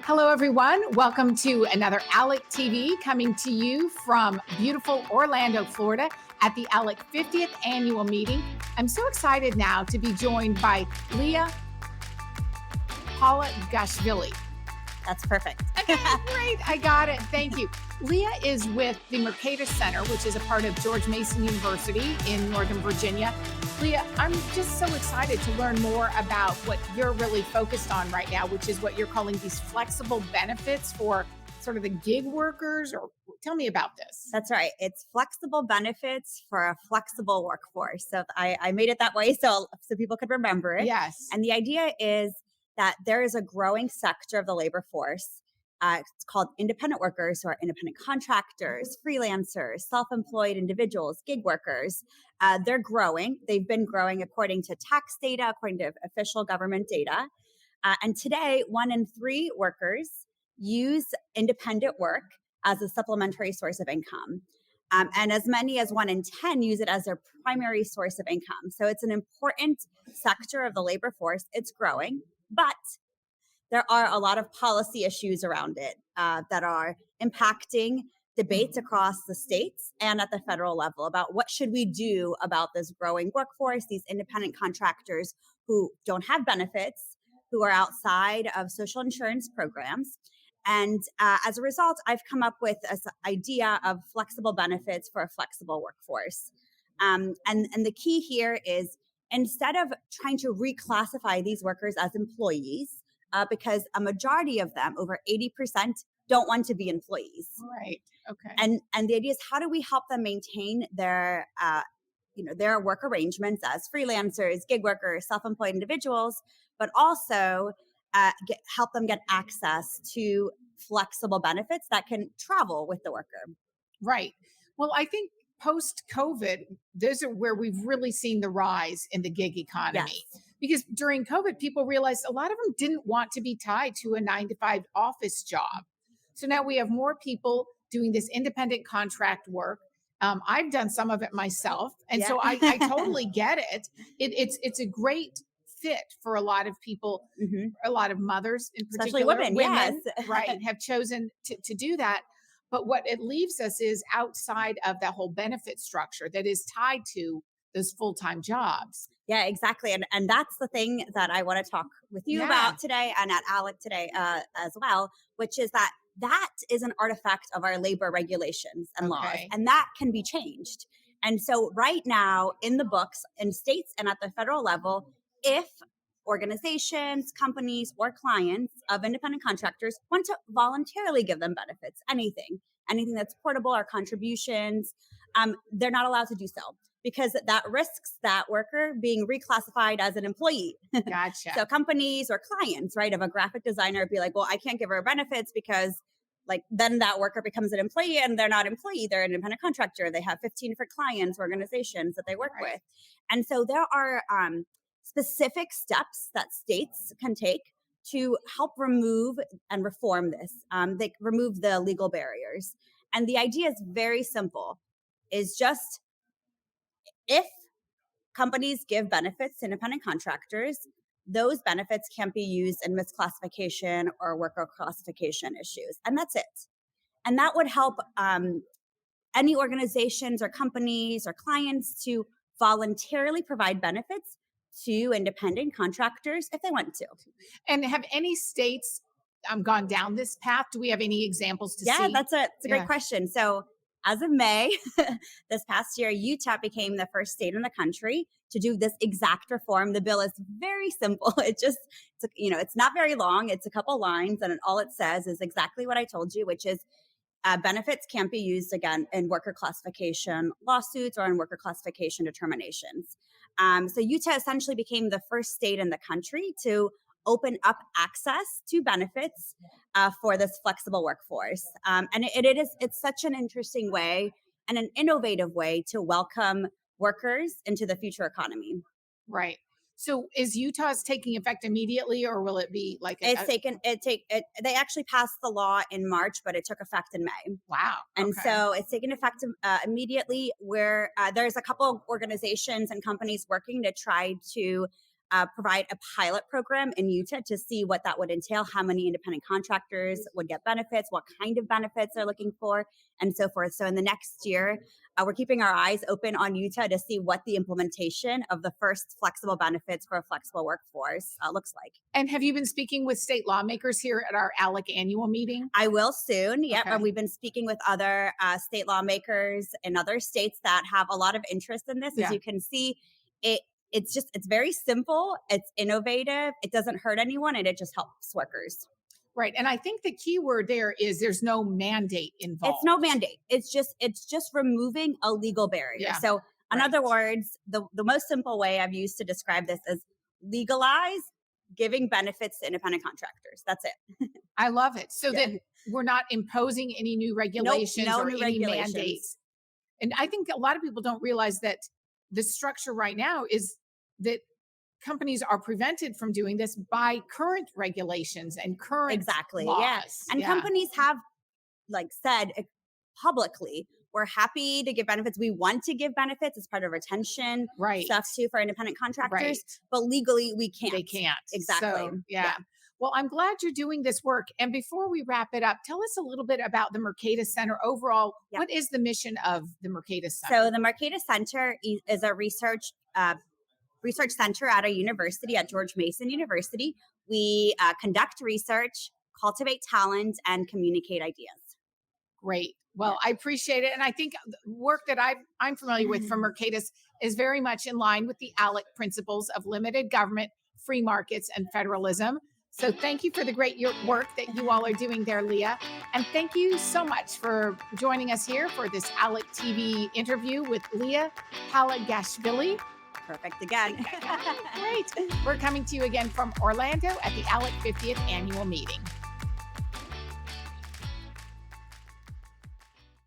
Hello, everyone. Welcome to another ALEC TV coming to you from beautiful Orlando, Florida at the ALEC 50th annual meeting. I'm so excited now to be joined by Liya Palagashvili. That's perfect. Okay, great. I got it. Thank you. Liya is with the Mercatus Center, which is a part of George Mason University in Northern Virginia. Liya, I'm just so excited to learn more about what you're really focused on right now, which is what you're calling these flexible benefits for sort of the gig workers. Or tell me about this. That's right. It's flexible benefits for a flexible workforce. So I made it that way so people could remember it. Yes. And the idea is that there is a growing sector of the labor force. It's called independent workers, who are independent contractors, freelancers, self-employed individuals, gig workers. They're growing. They've been growing according to tax data, according to official government data. And today, 1 in 3 workers use independent work as a supplementary source of income. And as many as 1 in 10 use it as their primary source of income. So it's an important sector of the labor force. It's growing, but there are a lot of policy issues around it that are impacting debates across the states and at the federal level about what should we do about this growing workforce, these independent contractors who don't have benefits, who are outside of social insurance programs. And as a result, I've come up with this idea of flexible benefits for a flexible workforce. And the key here is, instead of trying to reclassify these workers as employees, because a majority of them, over 80%, don't want to be employees. Right. Okay. And the idea is, how do we help them maintain their their work arrangements as freelancers, gig workers, self-employed individuals, but also help them get access to flexible benefits that can travel with the worker. Right. Well, I think post-COVID, those are where we've really seen the rise in the gig economy. Yes. Because during COVID, people realized a lot of them didn't want to be tied to a 9-to-5 office job. So now we have more people doing this independent contract work. I've done some of it myself. And so I totally get it. It's a great fit for a lot of people, a lot of mothers in particular. Especially women, yes. Right, have chosen to do that. But what it leaves us is outside of that whole benefit structure that is tied to those full-time jobs. Yeah, exactly. And that's the thing that I want to talk with you about today and at ALEC today as well, which is that is an artifact of our labor regulations and laws, and that can be changed. And so right now in the books, in states and at the federal level, if organizations, companies, or clients of independent contractors want to voluntarily give them benefits, anything that's portable or contributions, they're not allowed to do so, because that risks that worker being reclassified as an employee. Gotcha. So companies or clients, right, of a graphic designer would be like, well, I can't give her benefits because then that worker becomes an employee, and they're not employee, they're an independent contractor. They have 15 different clients, organizations that they work with. And so there are specific steps that states can take to help remove and reform this. They remove the legal barriers. And the idea is very simple, is just, if companies give benefits to independent contractors, those benefits can't be used in misclassification or worker classification issues. And that's it. And that would help any organizations or companies or clients to voluntarily provide benefits to independent contractors if they want to. And have any states gone down this path? Do we have any examples to see? Yeah, that's a great question. So as of May, this past year, Utah became the first state in the country to do this exact reform. The bill is very simple. It's not very long. It's a couple lines, and all it says is exactly what I told you, which is benefits can't be used again in worker classification lawsuits or in worker classification determinations. So Utah essentially became the first state in the country to open up access to benefits for this flexible workforce. And it's such an interesting way and an innovative way to welcome workers into the future economy. Right. So is Utah's taking effect immediately, or will it be like they actually passed the law in March, but it took effect in May. Wow. And so it's taken effect immediately, where there's a couple of organizations and companies working to try to provide a pilot program in Utah to see what that would entail, how many independent contractors would get benefits, what kind of benefits they're looking for, and so forth. So in the next year, we're keeping our eyes open on Utah to see what the implementation of the first flexible benefits for a flexible workforce looks like. And have you been speaking with state lawmakers here at our ALEC annual meeting? I will soon. Yep. Okay. And we've been speaking with other state lawmakers in other states that have a lot of interest in this. As Yeah. you can see, it's very simple, it's innovative, it doesn't hurt anyone, and it just helps workers. Right. And I think the key word there is there's no mandate involved. It's no mandate. It's just removing a legal barrier. Yeah. So in Right. other words, the most simple way I've used to describe this is legalize giving benefits to independent contractors. That's it. I love it. So Yeah. that we're not imposing any new regulations no or new any regulations. mandates. And I think a lot of people don't realize that the structure right now is that companies are prevented from doing this by current regulations and current Exactly. laws. Yeah. And companies have said publicly, we're happy to give benefits. We want to give benefits as part of retention Right. stuff too for independent contractors, Right. but legally we can't. They can't. Exactly. So, yeah. Well, I'm glad you're doing this work. And before we wrap it up, tell us a little bit about the Mercatus Center overall. Yeah. What is the mission of the Mercatus Center? So the Mercatus Center is a research center at a university, at George Mason University. We conduct research, cultivate talent, and communicate ideas. Great. Well, I appreciate it. And I think the work that I'm familiar with from Mercatus is very much in line with the ALEC principles of limited government, free markets, and federalism. So thank you for the great work that you all are doing there, Liya. And thank you so much for joining us here for this ALEC TV interview with Liya Palagashvili. Perfect again. Great. We're coming to you again from Orlando at the ALEC 50th annual meeting.